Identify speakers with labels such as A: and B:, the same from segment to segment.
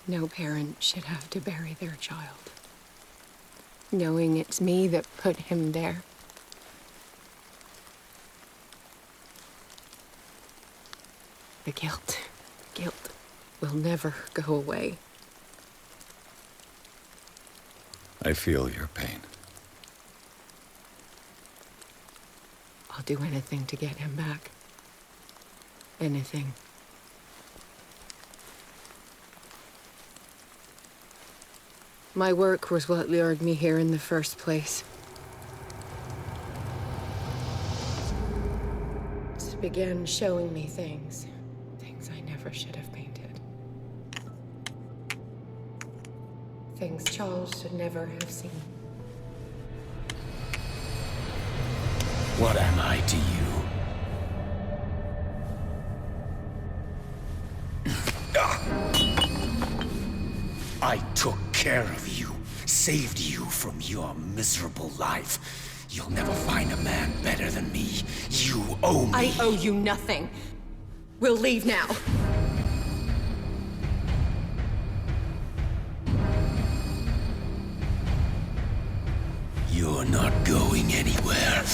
A: No parent should have to bury their child, knowing it's me that put him there. The guilt will never go away.
B: I feel your pain.
A: I'll do anything to get him back. Anything. My work was what lured me here in the first place. It began showing me things I never should have painted. Things Charles should never have seen.
C: What am I to you? I took care of you, saved you from your miserable life. You'll never find a man better than me. You owe me.
A: I owe you nothing. We'll leave now.
C: You're not going anywhere.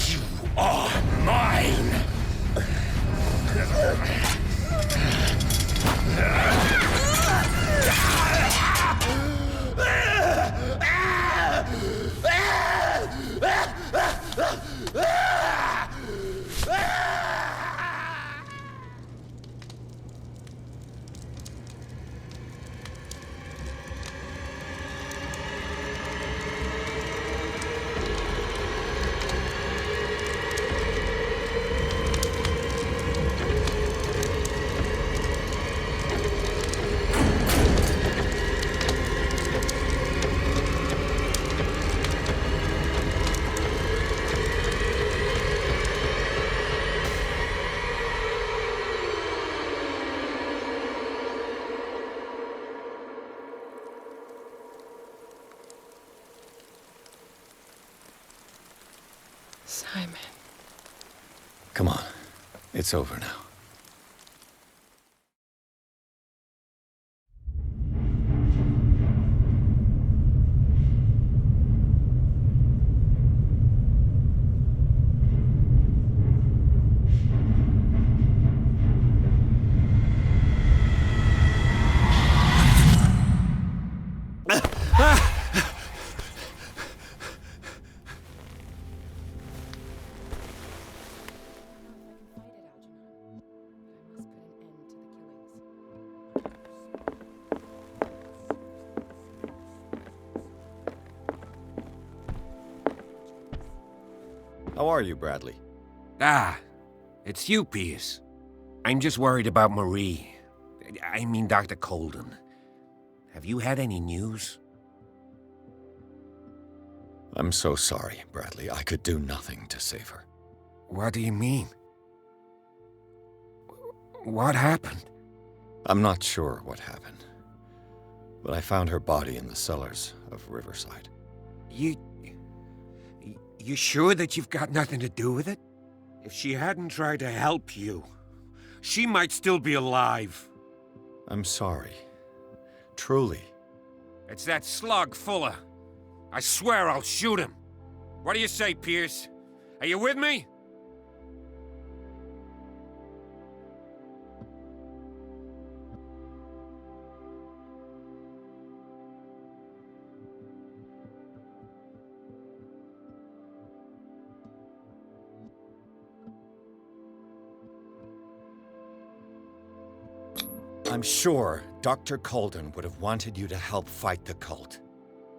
C: You are mine!
A: Simon.
B: Come on. It's over now. How are you, Bradley?
D: It's you, Pierce. I'm just worried about Marie. I mean, Dr. Colden. Have you had any news?
B: I'm so sorry, Bradley. I could do nothing to save her.
D: What do you mean? What happened?
B: I'm not sure what happened, but I found her body in the cellars of Riverside.
D: You sure that you've got nothing to do with it? If she hadn't tried to help you, she might still be alive.
B: I'm sorry. Truly.
D: It's that slug, Fuller. I swear I'll shoot him. What do you say, Pierce? Are you with me?
B: I'm sure Dr. Colden would have wanted you to help fight the cult.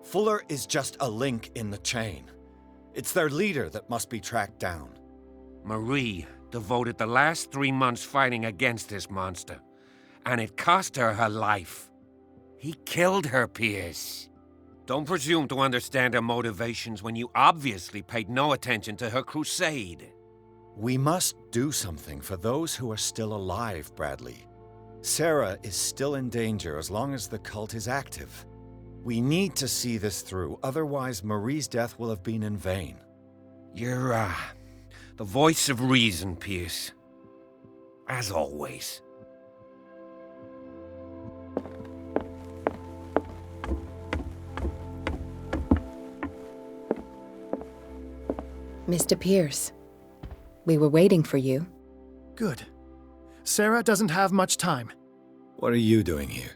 B: Fuller is just a link in the chain. It's their leader that must be tracked down.
D: Marie devoted the last 3 months fighting against this monster, and it cost her her life. He killed her, Pierce. Don't presume to understand her motivations when you obviously paid no attention to her crusade.
B: We must do something for those who are still alive, Bradley. Sarah is still in danger as long as the cult is active. We need to see this through, otherwise Marie's death will have been in vain.
D: You're, the voice of reason, Pierce. as always.
A: Mr. Pierce, we were waiting for you.
E: Good. Sarah doesn't have much time.
B: What are you doing here?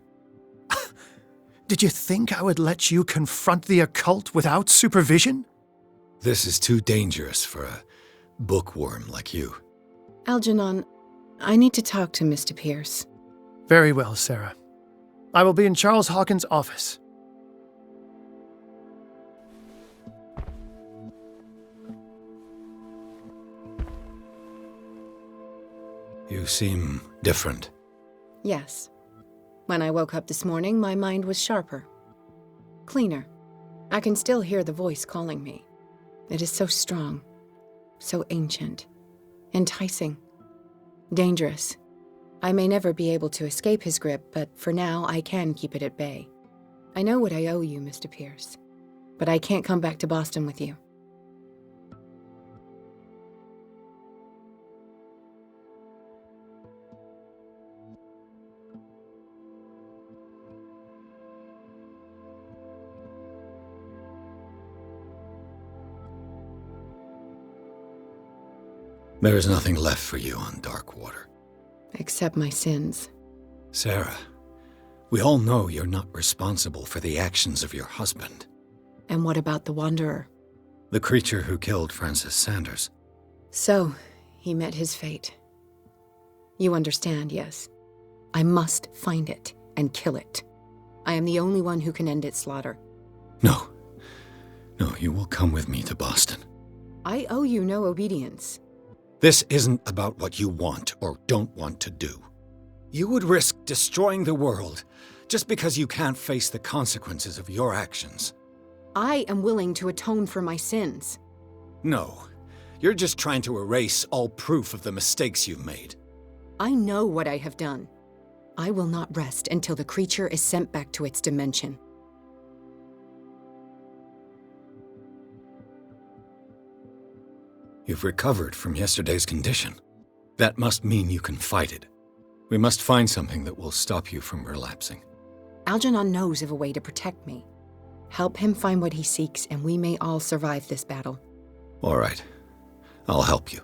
E: Did you think I would let you confront the occult without supervision?
B: This is too dangerous for a bookworm like you.
A: Algernon, I need to talk to Mr. Pierce.
E: Very well, Sarah. I will be in Charles Hawkins' office.
B: You seem different.
A: Yes. When I woke up this morning, my mind was sharper. Cleaner. I can still hear the voice calling me. It is so strong, so ancient, enticing, dangerous. I may never be able to escape his grip, but for now I can keep it at bay. I know what I owe you, Mr. Pierce, but I can't come back to Boston with you.
B: There is nothing left for you on Darkwater.
A: Except my sins.
B: Sarah, we all know you're not responsible for the actions of your husband.
A: And what about the Wanderer?
B: The creature who killed Francis Sanders.
A: So, he met his fate. You understand, yes? I must find it and kill it. I am the only one who can end its slaughter.
B: No. No, you will come with me to Boston.
A: I owe you no obedience.
B: This isn't about what you want or don't want to do. You would risk destroying the world just because you can't face the consequences of your actions.
A: I am willing to atone for my sins.
B: No, you're just trying to erase all proof of the mistakes you've made.
A: I know what I have done. I will not rest until the creature is sent back to its dimension.
B: You've recovered from yesterday's condition. That must mean you can fight it. We must find something that will stop you from relapsing.
A: Algernon knows of a way to protect me. Help him find what he seeks, and we may all survive this battle.
B: All right. I'll help you.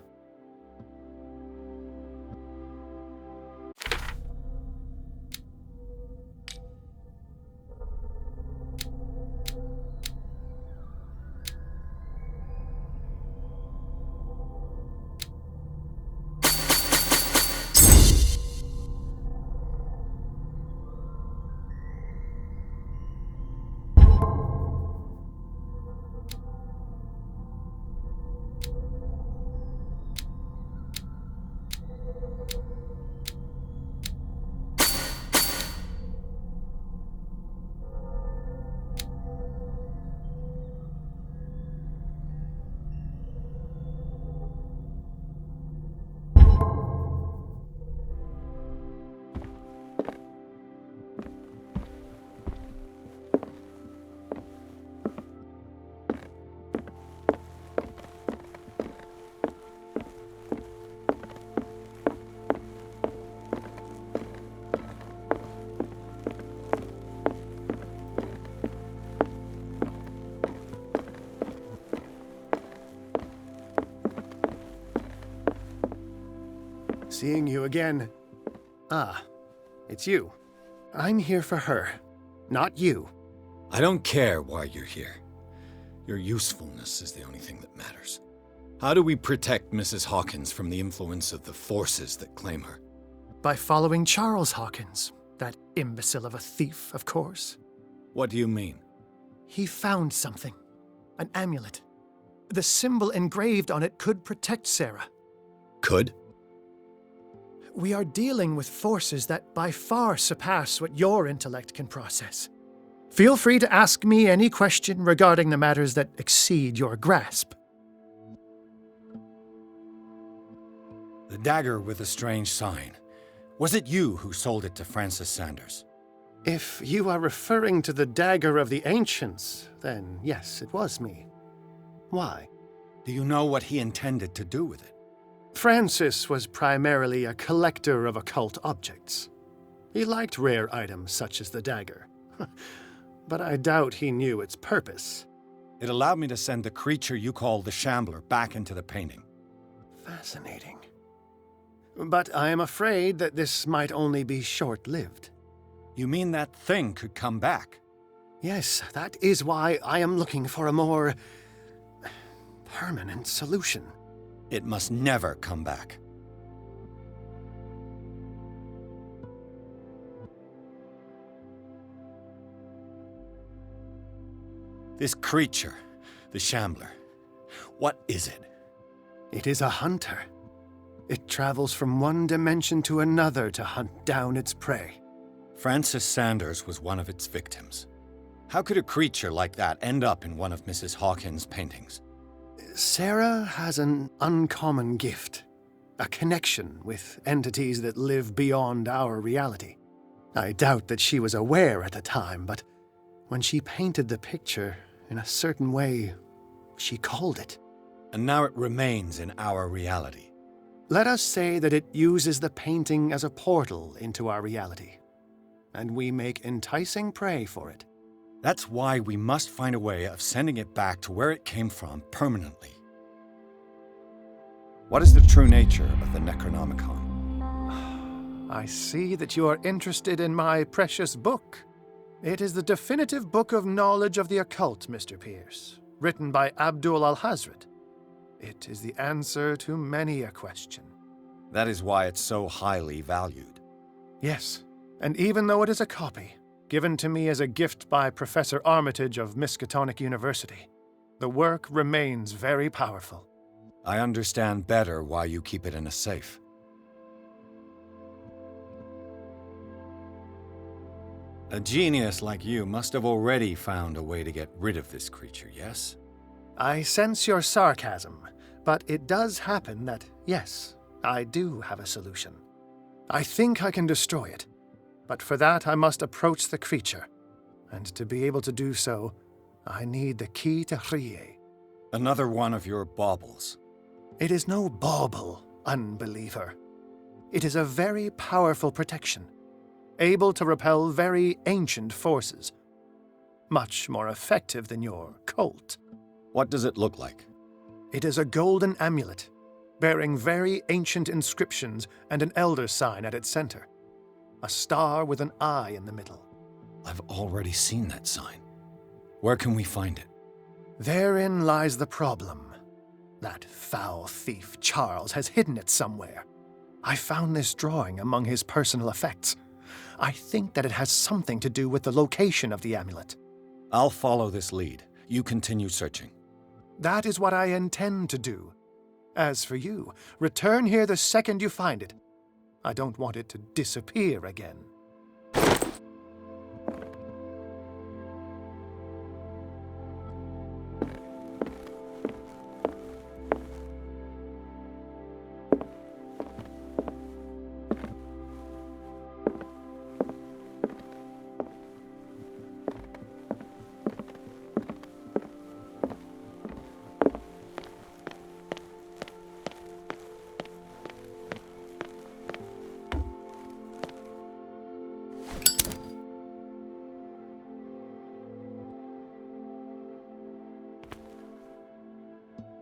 E: Seeing you again. Ah, it's you. I'm here for her, not you.
B: I don't care why you're here. Your usefulness is the only thing that matters. How do we protect Mrs. Hawkins from the influence of the forces that claim her?
E: By following Charles Hawkins, that imbecile of a thief, of course.
B: What do you mean?
E: He found something. An amulet. The symbol engraved on it could protect Sarah.
B: Could?
E: We are dealing with forces that by far surpass what your intellect can process. Feel free to ask me any question regarding the matters that exceed your grasp.
B: The dagger with the strange sign. Was it you who sold it to Francis Sanders?
E: If you are referring to the dagger of the ancients, then yes, it was me. Why?
B: Do you know what he intended to do with it?
E: Francis was primarily a collector of occult objects. He liked rare items such as the dagger. But I doubt he knew its purpose.
B: It allowed me to send the creature you call the Shambler back into the painting.
E: Fascinating. But I am afraid that this might only be short-lived.
B: You mean that thing could come back?
E: Yes, that is why I am looking for a more permanent solution.
B: It must never come back. This creature, the Shambler, what is it?
E: It is a hunter. It travels from one dimension to another to hunt down its prey.
B: Francis Sanders was one of its victims. How could a creature like that end up in one of Mrs. Hawkins' paintings?
E: Sarah has an uncommon gift, a connection with entities that live beyond our reality. I doubt that she was aware at the time, but when she painted the picture in a certain way, she called it.
B: And now it remains in our reality.
E: Let us say that it uses the painting as a portal into our reality, and we make enticing prey for it.
B: That's why we must find a way of sending it back to where it came from permanently. What is the true nature of the Necronomicon?
E: I see that you are interested in my precious book. It is the definitive book of knowledge of the occult, Mr. Pierce, written by Abdul al-Hazred. It is the answer to many a question.
B: That is why it's so highly valued.
E: Yes, and even though it is a copy, given to me as a gift by Professor Armitage of Miskatonic University, the work remains very powerful.
B: I understand better why you keep it in a safe. A genius like you must have already found a way to get rid of this creature, yes?
E: I sense your sarcasm, but it does happen that, yes, I do have a solution. I think I can destroy it, but for that I must approach the creature, and to be able to do so, I need the key to Rie.
B: Another one of your baubles.
E: It is no bauble, unbeliever. It is a very powerful protection, able to repel very ancient forces. Much more effective than your Colt.
B: What does it look like?
E: It is a golden amulet, bearing very ancient inscriptions and an elder sign at its center. A star with an eye in the middle.
B: I've already seen that sign. Where can we find it?
E: Therein lies the problem. That foul thief Charles has hidden it somewhere. I found this drawing among his personal effects. I think that it has something to do with the location of the amulet.
B: I'll follow this lead. You continue searching.
E: That is what I intend to do. As for you, return here the second you find it. I don't want it to disappear again.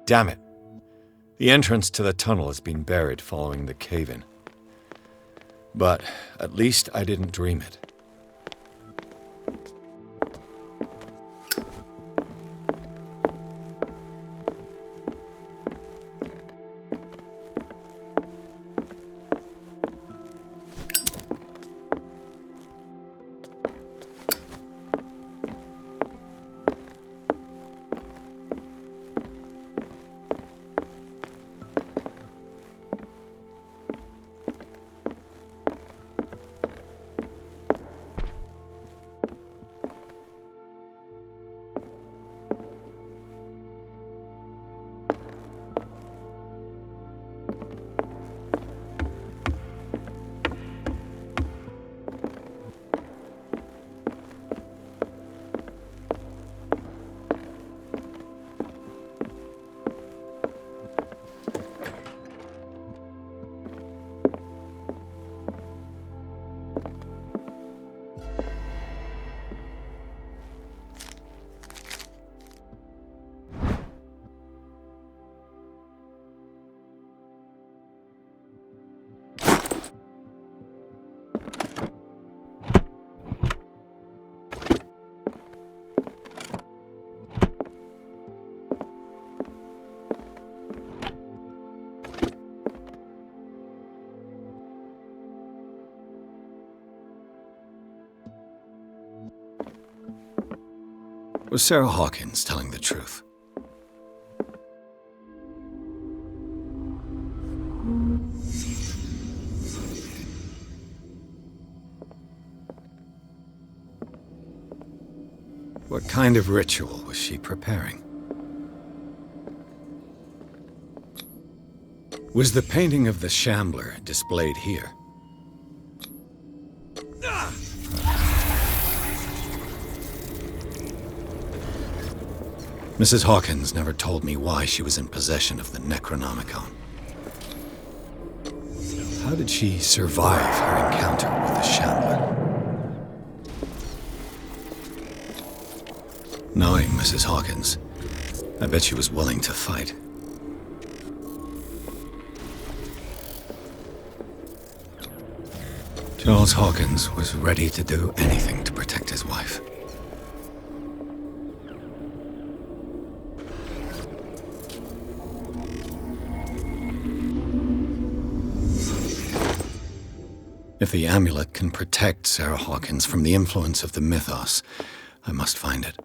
B: Damn it. The entrance to the tunnel has been buried following the cave-in. But at least I didn't dream it. Was Sarah Hawkins telling the truth? What kind of ritual was she preparing? Was the painting of the Shambler displayed here? Mrs. Hawkins never told me why she was in possession of the Necronomicon. How did she survive her encounter with the Shambler? Knowing Mrs. Hawkins, I bet she was willing to fight. Charles Hawkins was ready to do anything to protect his wife. If the amulet can protect Sarah Hawkins from the influence of the mythos, I must find it.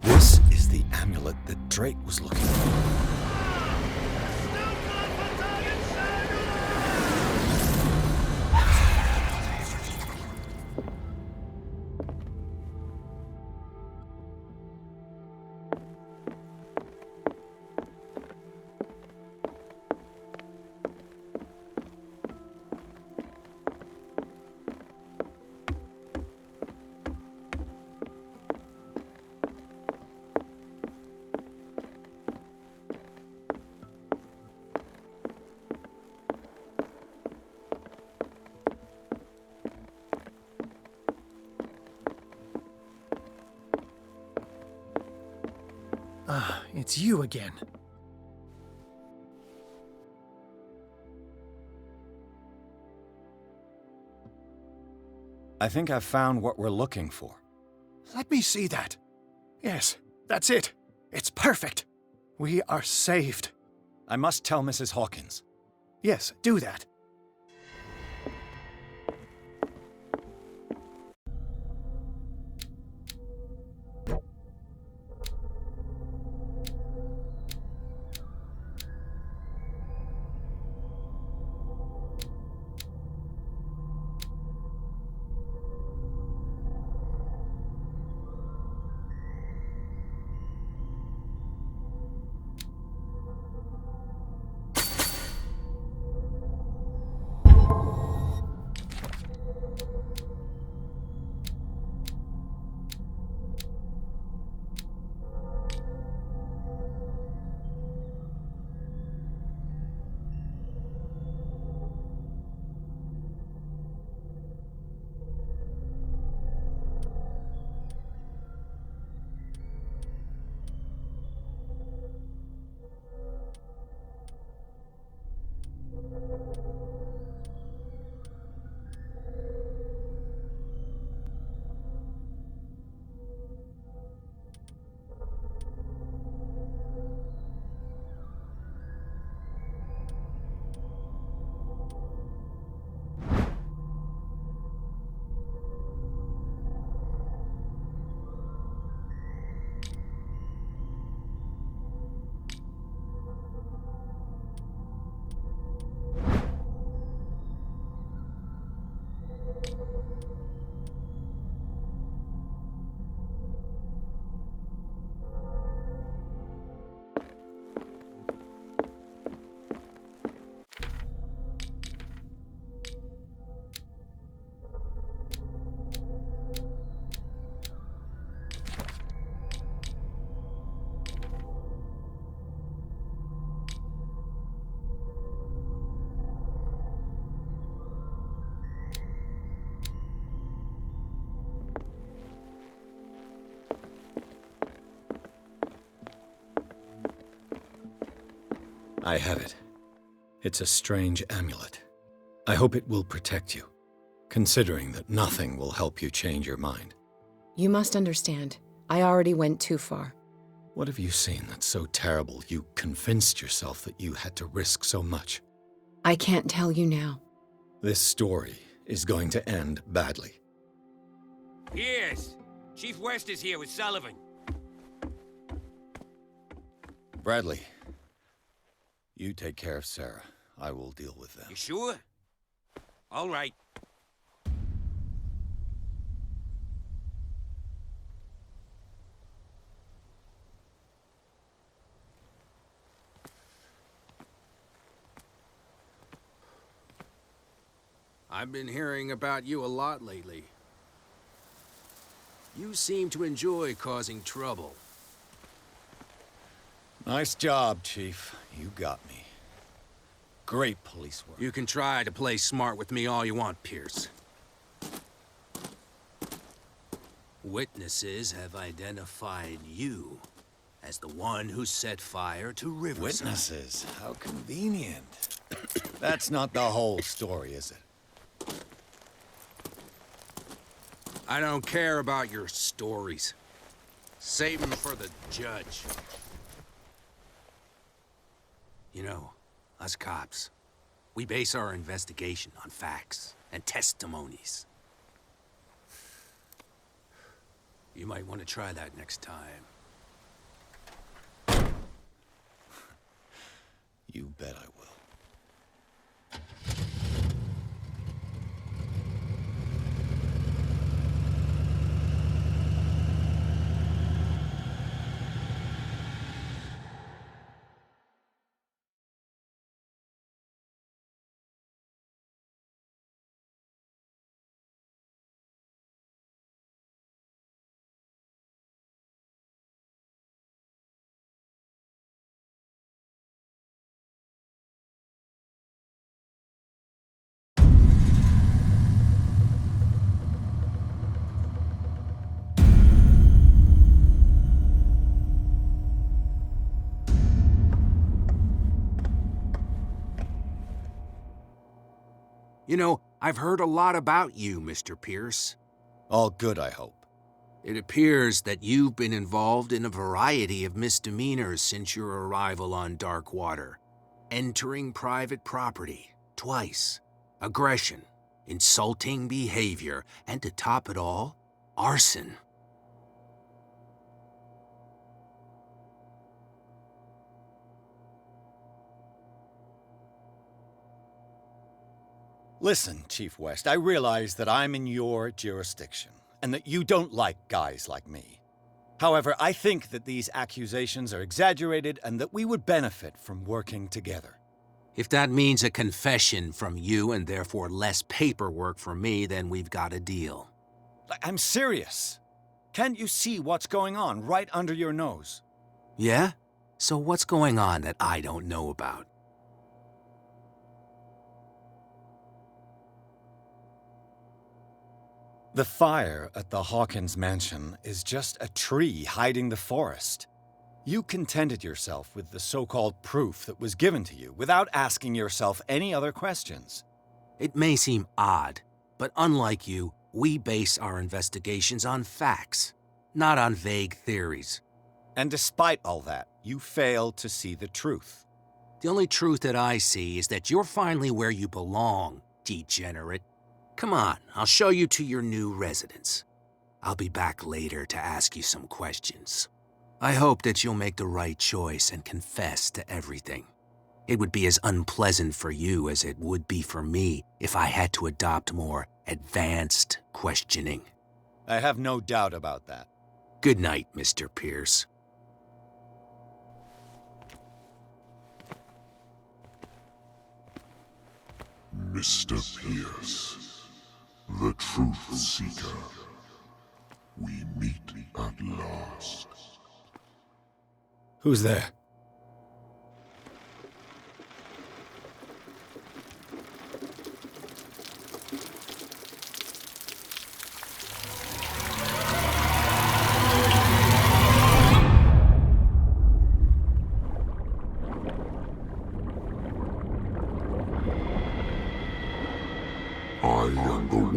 B: This is the amulet that Drake was looking for.
E: Ah, it's you again.
B: I think I've found what we're looking for.
E: Let me see that. Yes, that's it. It's perfect. We are saved.
B: I must tell Mrs. Hawkins.
E: Yes, do that.
B: I have it. It's a strange amulet. I hope it will protect you, considering that nothing will help you change your mind.
A: You must understand, I already went too far.
B: What have you seen that's so terrible you convinced yourself that you had to risk so much?
A: I can't tell you now.
B: This story is going to end badly.
D: Pierce! Chief West is here with Sullivan.
B: Bradley, you take care of Sarah. I will deal with them.
D: You sure? All right.
F: I've been hearing about you a lot lately. You seem to enjoy causing trouble.
B: Nice job, Chief. You got me. Great police work.
F: You can try to play smart with me all you want, Pierce. Witnesses have identified you as the one who set fire to Riverside.
B: Witnesses? How convenient. That's not the whole story, is it?
F: I don't care about your stories. Save them for the judge. You know, us cops, we base our investigation on facts and testimonies. You might want to try that next time.
B: You bet I will.
F: You know, I've heard a lot about you, Mr. Pierce.
B: All good, I hope.
F: It appears that you've been involved in a variety of misdemeanors since your arrival on Darkwater. Entering private property, twice. Aggression, insulting behavior, and to top it all, arson.
B: Listen, Chief West, I realize that I'm in your jurisdiction, and that you don't like guys like me. However, I think that these accusations are exaggerated and that we would benefit from working together.
F: If that means a confession from you and therefore less paperwork for me, then we've got a deal.
B: I'm serious. Can't you see what's going on right under your nose?
F: Yeah? So what's going on that I don't know about?
B: The fire at the Hawkins mansion is just a tree hiding the forest. You contented yourself with the so-called proof that was given to you without asking yourself any other questions.
F: It may seem odd, but unlike you, we base our investigations on facts, not on vague theories.
B: And despite all that, you failed to see the truth.
F: The only truth that I see is that you're finally where you belong, degenerate. Come on, I'll show you to your new residence. I'll be back later to ask you some questions. I hope that you'll make the right choice and confess to everything. It would be as unpleasant for you as it would be for me if I had to adopt more advanced questioning.
B: I have no doubt about that.
F: Good night, Mr. Pierce.
G: Mr. Pierce, the Truth Seeker. We meet at last.
B: Who's there?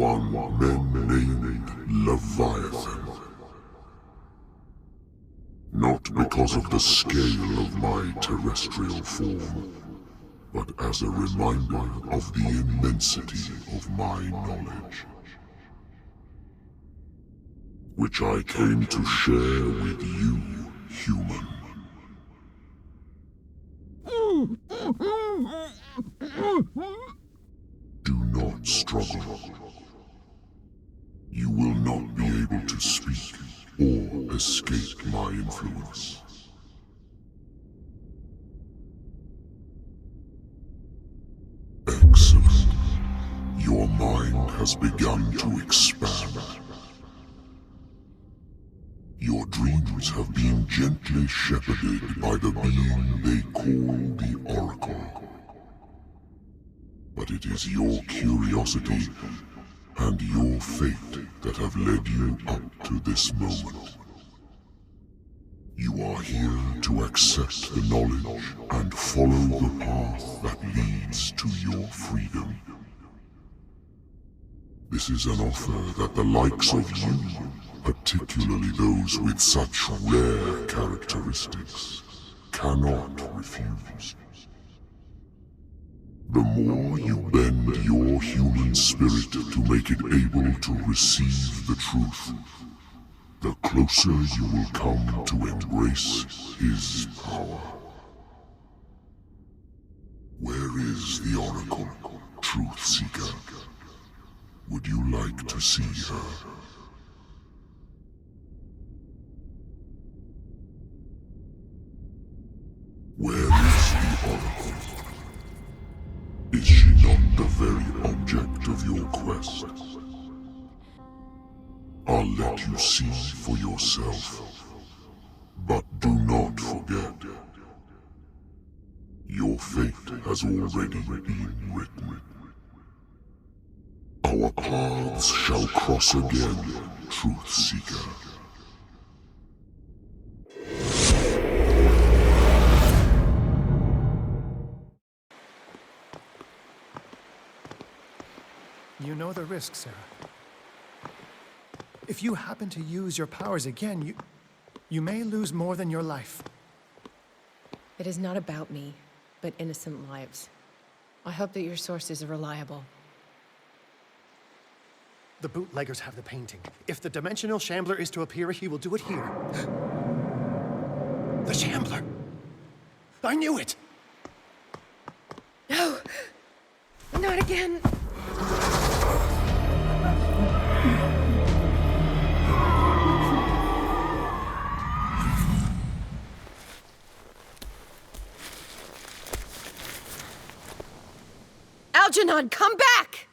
G: one men named Leviathan. Not because of the scale of my terrestrial form, but as a reminder of the immensity of my knowledge, which I came to share with you, human. Do not struggle. You will not be able to speak or escape my influence. Excellent. Your mind has begun to expand. Your dreams have been gently shepherded by the being they call the Oracle. But it is your curiosity and your fate that have led you up to this moment. You are here to accept the knowledge and follow the path that leads to your freedom. This is an offer that the likes of you, particularly those with such rare characteristics, cannot refuse. The more you bend your human spirit to make it able to receive the truth, the closer you will come to embrace his power. Where is the Oracle, Truth Seeker? Would you like to see her? Where is the Oracle? Is she not the very object of your quest? I'll let you see for yourself. But do not forget, your fate has already been written. Our paths shall cross again, Truth Seeker.
E: You know the risk, Sarah. If you happen to use your powers again, you may lose more than your life.
A: It is not about me, but innocent lives. I hope that your sources are reliable.
E: The bootleggers have the painting. If the Dimensional Shambler is to appear, he will do it here. The Shambler! I knew it!
A: No! Not again! Algernon, come back!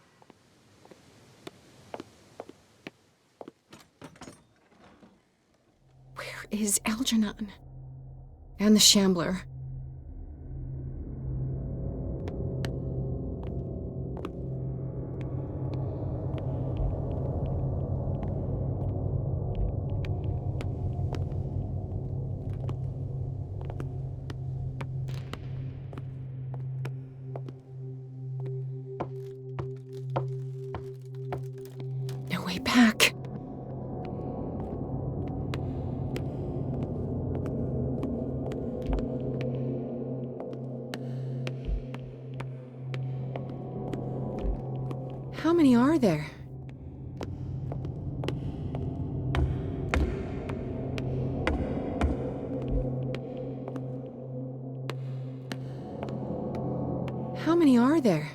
A: Where is Algernon? And the Shambler? No way back. How many are there? How many are there?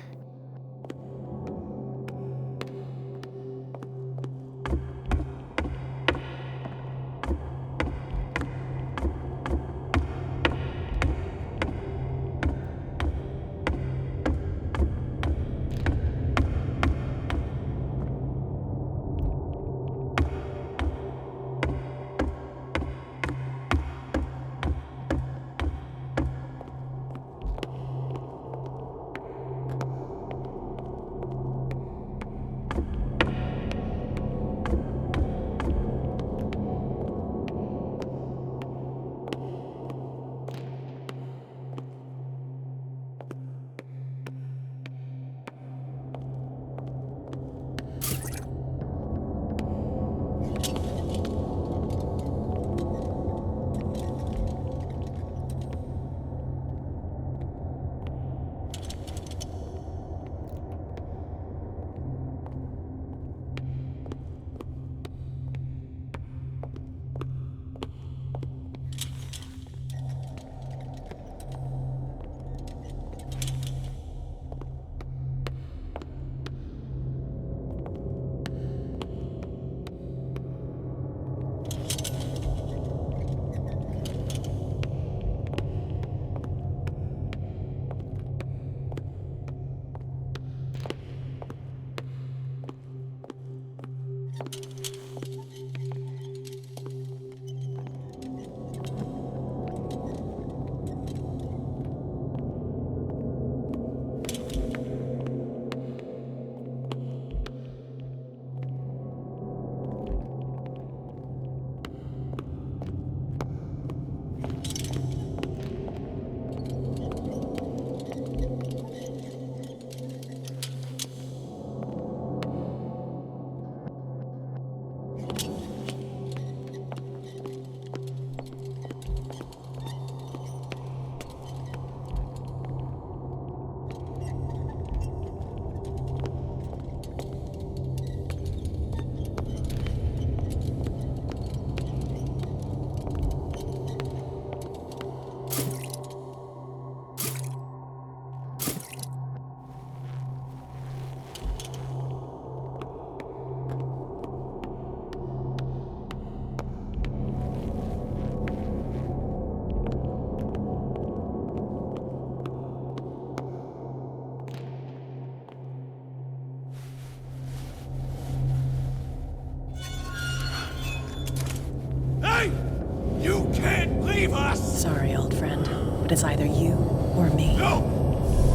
C: You can't leave us!
H: Sorry, old friend, but it's either you or me.
C: No!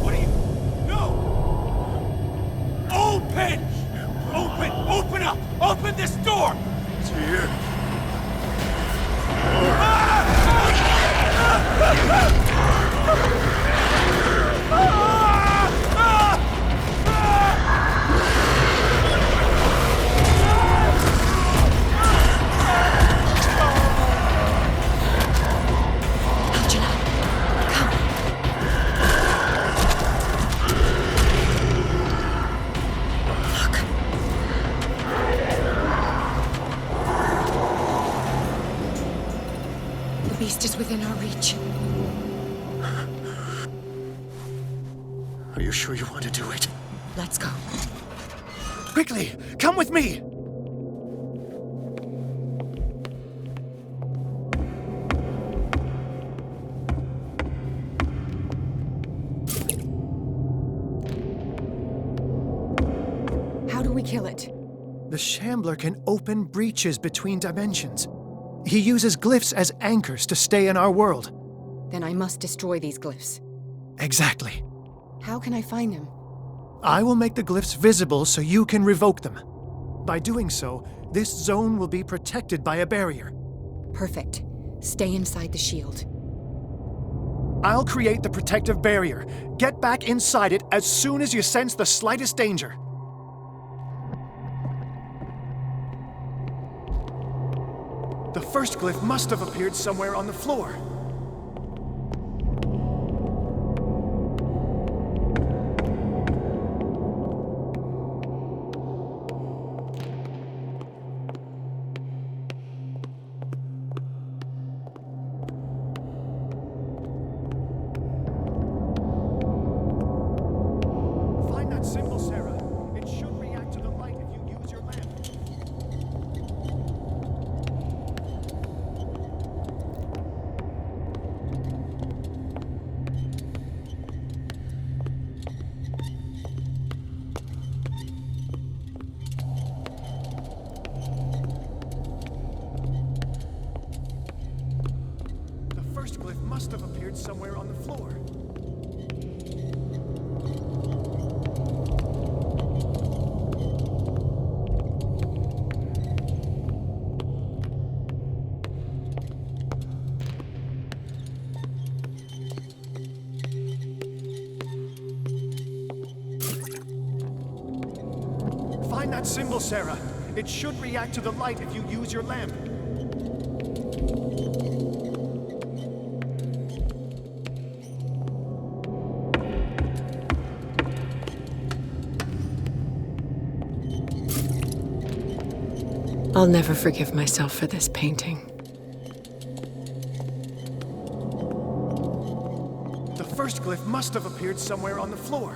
C: What are you... No! Open! Open up! Open this door! It's here.
A: The beast is within our reach.
E: Are you sure you want to do it?
A: Let's go.
E: Quickly, come with me!
A: How do we kill it?
E: The Shambler can open breaches between dimensions. He uses glyphs as anchors to stay in our world.
A: Then I must destroy these glyphs.
E: Exactly.
A: How can I find them?
E: I will make the glyphs visible so you can revoke them. By doing so, this zone will be protected by a barrier.
A: Perfect. Stay inside the shield.
E: I'll create the protective barrier. Get back inside it as soon as you sense the slightest danger. The first glyph must have appeared somewhere on the floor. Find that symbol, Sarah. It should react to the light if you use your lamp. The first glyph must have appeared somewhere on the floor. Find that symbol, Sarah. It should react to the light if you use your lamp.
A: I'll never forgive myself for this painting.
E: The first glyph must have appeared somewhere on the floor.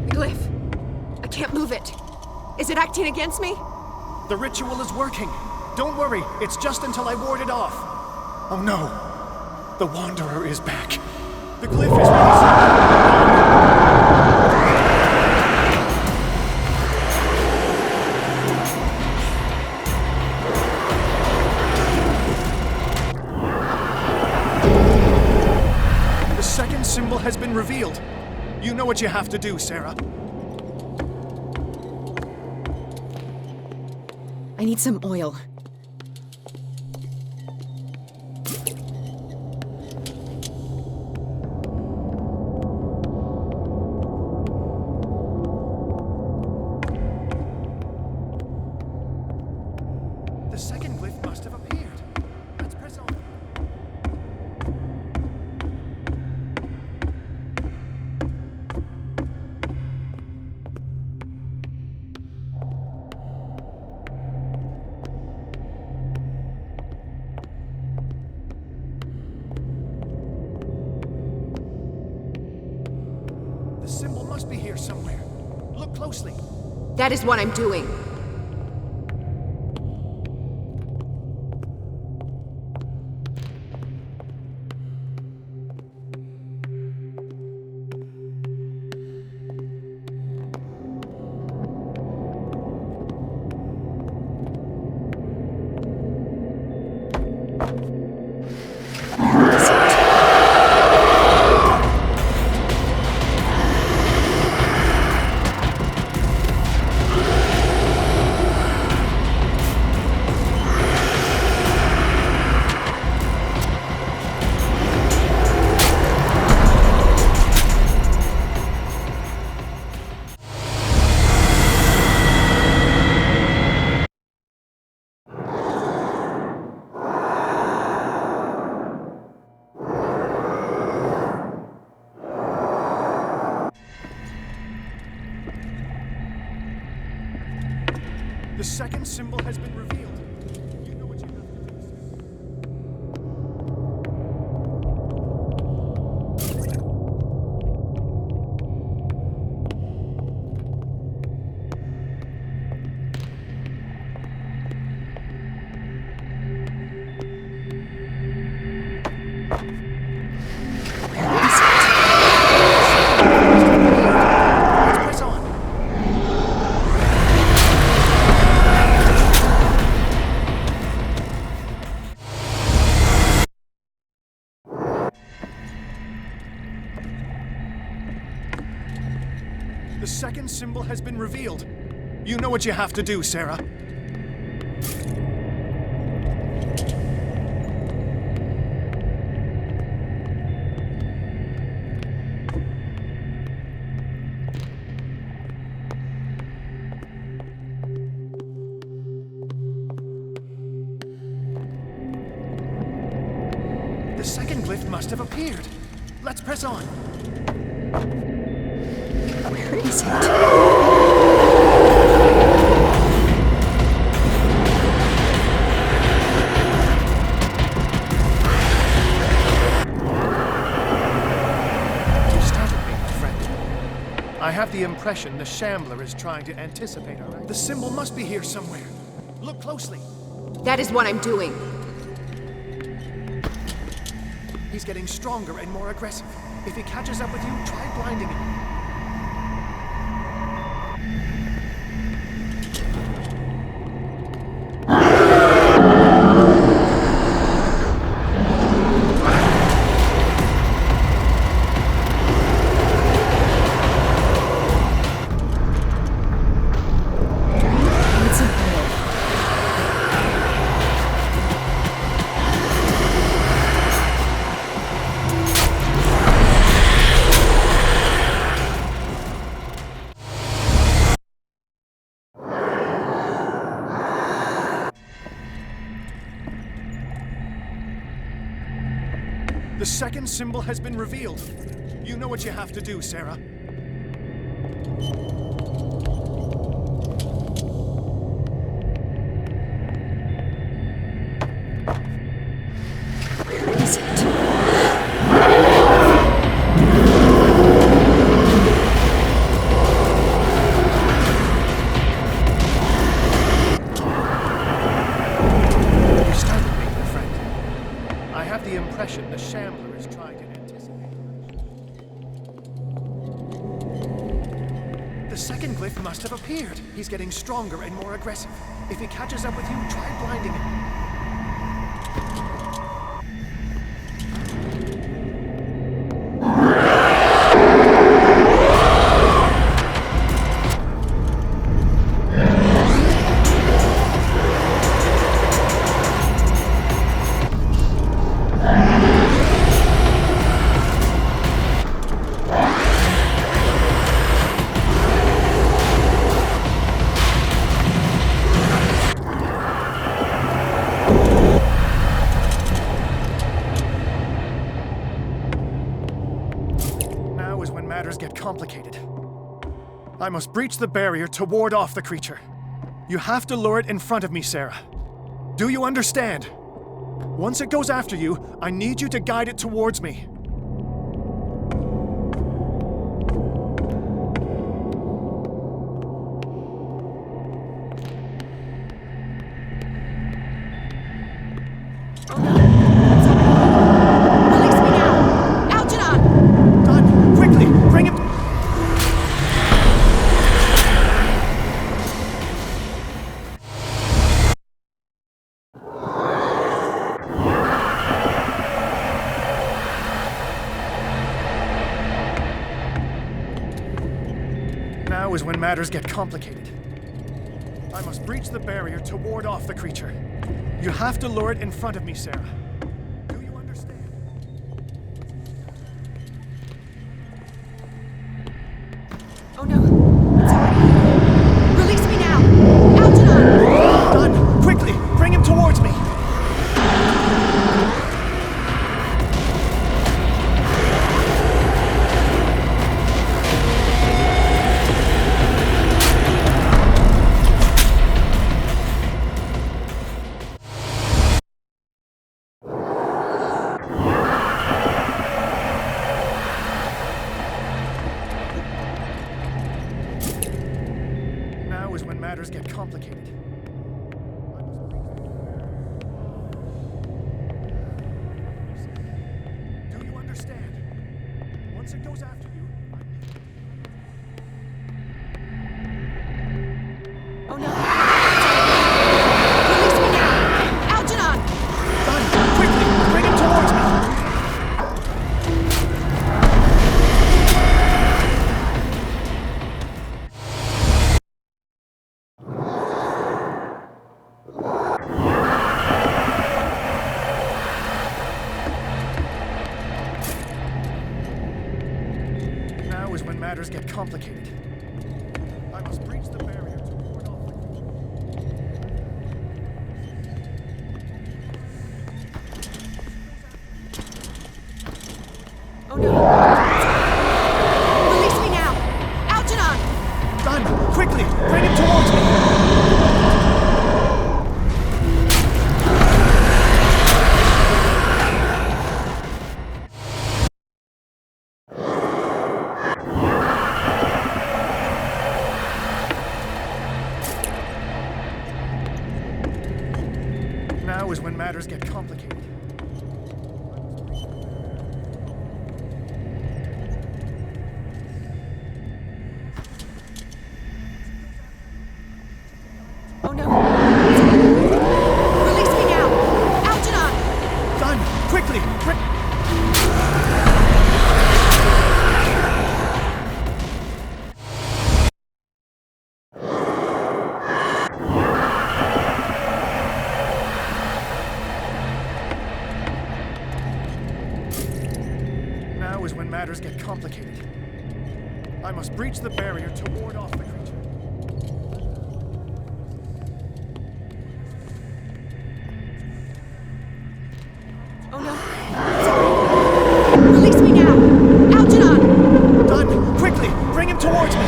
A: The glyph. I can't move it. Is it acting against me?
E: The ritual is working. Don't worry, it's just until I ward it off. Oh no! The Wanderer is back. The glyph is The second symbol has been revealed. You know what you have to do, Sarah.
A: I need some oil.
E: The second glyph must have appeared. Let's press on. The symbol must be here somewhere. Look closely.
A: That is what I'm doing. The second symbol has been revealed. You know what you have to Let's press on. The second symbol has been revealed. You know what you have to do, Sarah. The second glyph must have appeared. Let's press on. Where is it?
E: You startled me, my friend. I have the impression the Shambler is trying to anticipate our act. The symbol must be here somewhere. Look closely.
A: That is what I'm doing.
E: He's getting stronger and more aggressive. If he catches up with you, try blinding him. The second symbol has been revealed. You know what you have to do, Sarah.
A: Where is it?
E: impression the Shambler is trying to anticipate. The second glyph must have appeared. He's getting stronger and more aggressive. If he catches up with you, try blinding him. Complicated. I must breach the barrier to ward off the creature. You have to lure it in front of me, Sarah. Do you understand? Once it goes after you, I need you to guide it towards me. Now is when matters get complicated. I must breach the barrier to ward off the creature. You have to lure it in front of me, Sarah. Do you understand?
A: Oh no! It's already here. Release me now! Algernon!
E: Done! Quickly! Bring him towards me! Is when matters get complicated. Do you understand? Once it goes after you,
A: Oh no! Release me now! Algernon!
E: Done! Quickly! Bring him towards me! Now is when matters get complicated. I must breach the barrier to ward off the
A: Oh no! Release me now! Algernon!
E: Done! Quickly! Bring him towards me! Now is when matters get complicated.
A: Oh no! Release me now! Algernon!
E: Done! Quickly! Now is when matters get complicated. I must breach the barrier to ward off the creature.
A: Oh no! Release me now! Algernon!
E: Done! Quickly! Bring him towards me!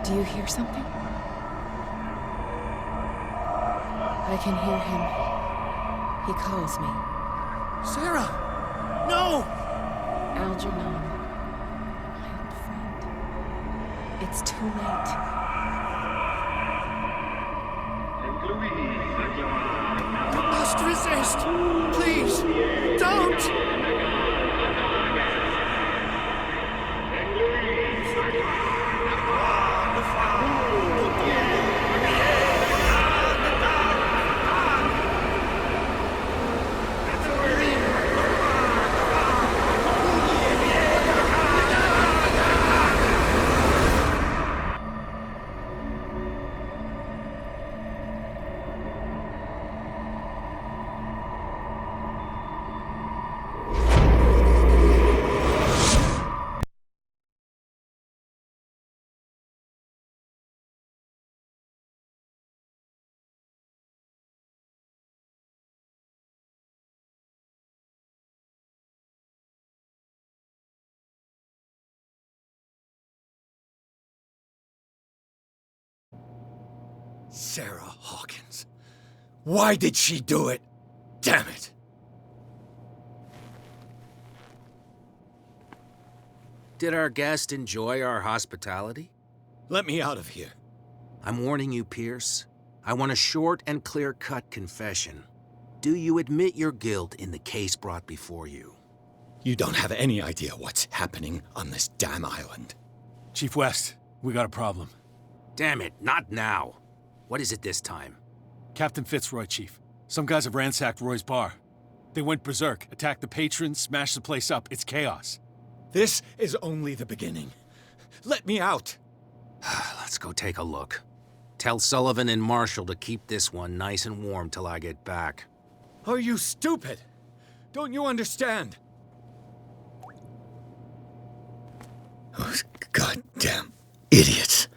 A: Do you hear something? I can hear him. He calls me.
E: Sarah! No!
A: Algernon, my old friend. It's too late.
E: I must resist! Please, don't!
C: Sarah Hawkins. Why did she do it? Damn it!
F: Did our guest enjoy our hospitality?
C: Let me out of here.
F: I'm warning you, Pierce. I want a short and clear-cut confession. Do you admit your guilt in the case brought before you?
C: You don't have any idea what's happening on this damn island.
I: Chief West, we got a problem.
F: Damn it, not now. What is it this time?
I: Captain Fitzroy, Chief. Some guys have ransacked Roy's bar. They went berserk, attacked the patrons, smashed the place up. It's chaos.
C: This is only the beginning. Let me out.
F: Let's go take a look. Tell Sullivan and Marshall to keep this one nice and warm till I get back.
C: Are you stupid? Don't you understand? Those goddamn idiots.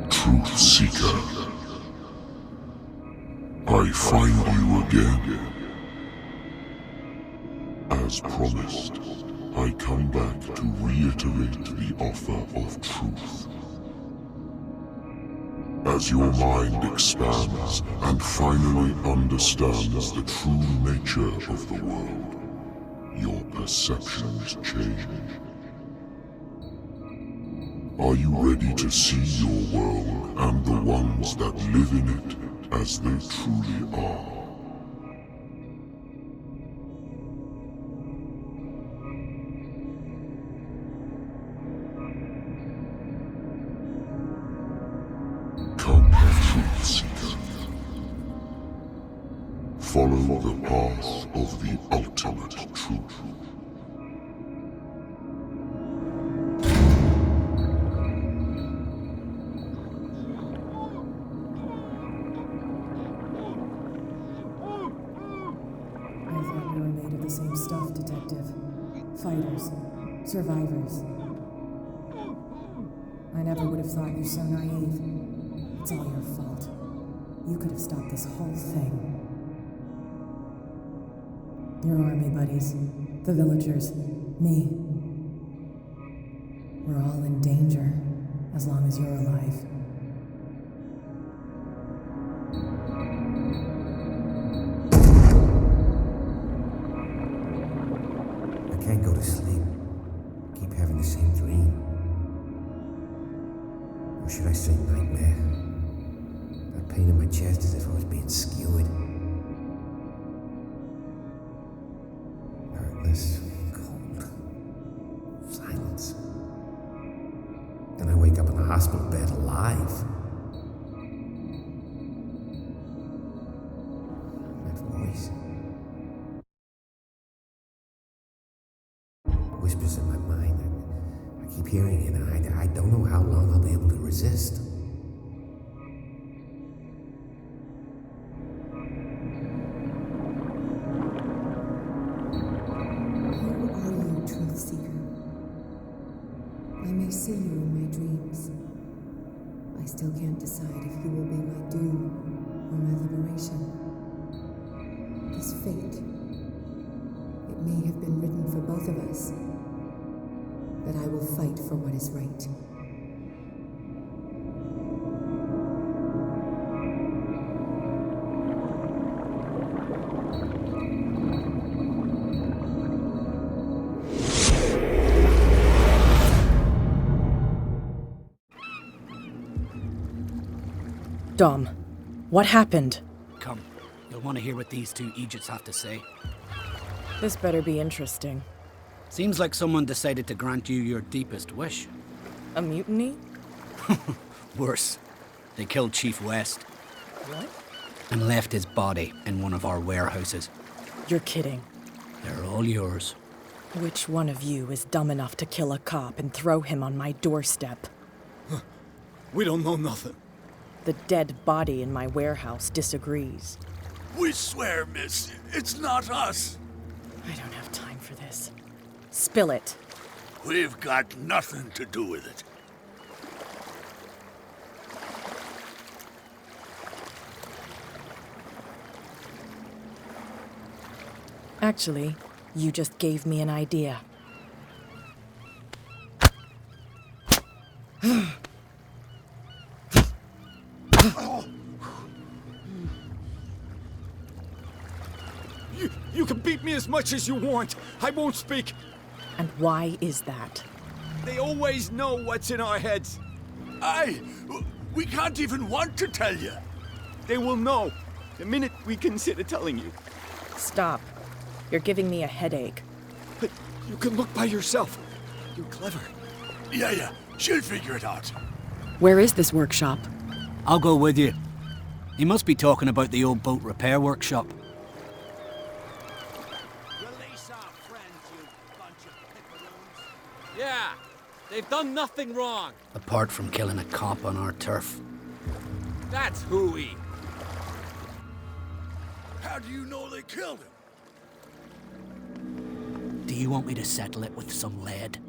G: Truth Seeker. I find you again. As promised, I come back to reiterate the offer of truth. As your mind expands and finally understands the true nature of the world, your perceptions change. Are you ready to see your world and the ones that live in it as they truly are? Come, Truth Seeker. Follow the path of the ultimate truth.
H: Same stuff, Detective. Fighters. Survivors. I never would have thought you so naive. It's all your fault. You could have stopped this whole thing. Your army buddies, the villagers, me. We're all in danger, as long as you're alive.
J: Can't go to sleep. Keep having the same dream. Or should I say nightmare? That pain in my chest as if I was being skewered. Heartless, cold, silence. Then I wake up in a hospital bed alive. That voice. Whispers in my mind. I keep hearing it, and I don't know how long I'll be able to resist.
H: still can't decide if you will be my doom or my liberation. This fate, it may have been written for both of us, but I will fight for what is right.
K: Dom, what happened?
L: Come, you'll want to hear what these two Egypts have to say.
K: This better be interesting.
L: Seems like someone decided to grant you your deepest wish.
K: A mutiny?
L: Worse. They killed Chief West.
K: What?
L: And left his body in one of our warehouses.
K: You're kidding.
L: They're all yours.
K: Which one of you is dumb enough to kill a cop and throw him on my doorstep?
M: We don't know nothing.
K: The dead body in my warehouse disagrees.
C: We swear, miss, it's not us.
K: I don't have time for this. Spill it.
C: We've got nothing to do with it.
K: Actually, you just gave me an idea.
M: You can beat me as much as you want. I won't speak.
K: And why is that?
M: They always know what's in our heads.
C: We can't even want to tell you.
M: They will know the minute we consider telling you.
K: Stop. You're giving me a headache.
M: But you can look by yourself. You're clever.
C: Yeah, she'll figure it out.
K: Where is this workshop?
L: I'll go with you. He must be talking about the old boat repair workshop.
N: Release our friends, you bunch of pickaroons. Yeah, they've done nothing wrong.
L: Apart from killing a cop on our turf.
N: That's hooey.
C: How do you know they killed him?
L: Do you want me to settle it with some lead?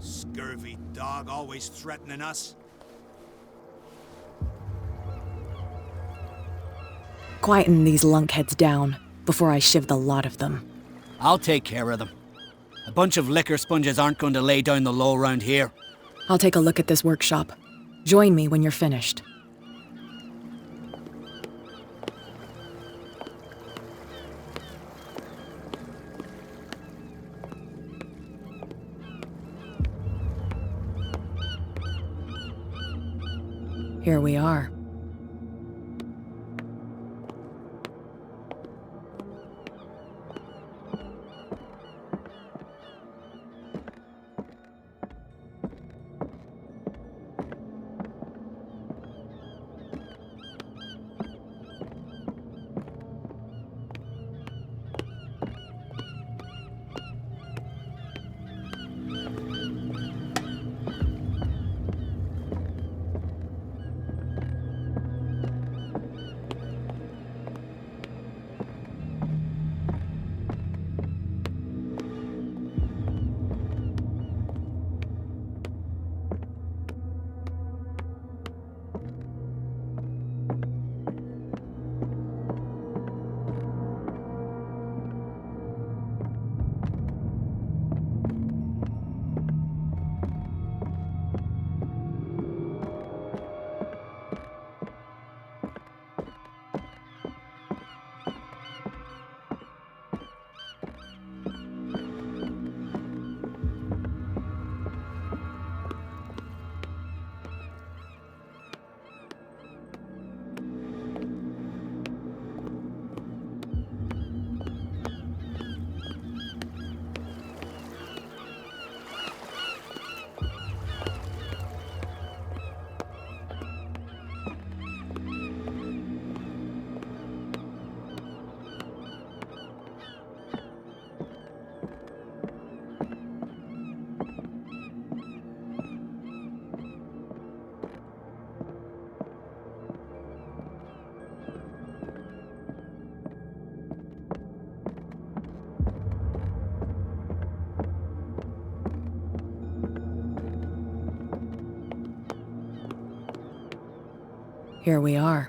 C: Scurvy dog always threatening us.
K: Quieten these lunkheads down before I shiv the lot of them.
L: I'll take care of them. A bunch of liquor sponges aren't going to lay down the law around here.
K: I'll take a look at this workshop. Join me when you're finished. Here we are. here we are.